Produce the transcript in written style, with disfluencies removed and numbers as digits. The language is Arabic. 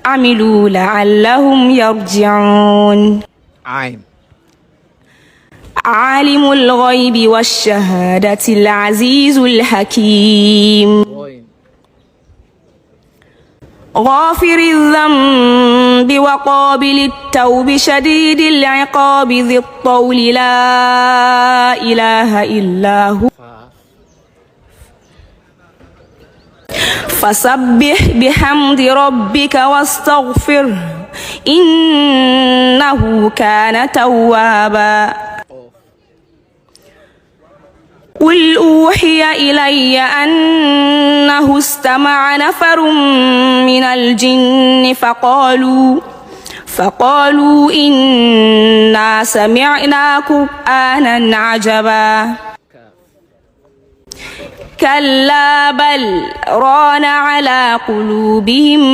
عملوا لعلهم يرجعون. عالم الغيب والشهادة العزيز الحكيم. غافر الذنب وقابل التوب شديد العقاب ذي الطول لا إله إلا هو فسبح بحمد ربك واستغفره إنه كان توابا. قل أوحي إلي أنه استمع نفر من الجن فقالوا إنا سمعنا قرآنا عجبا كلا بل ران على قلوبهم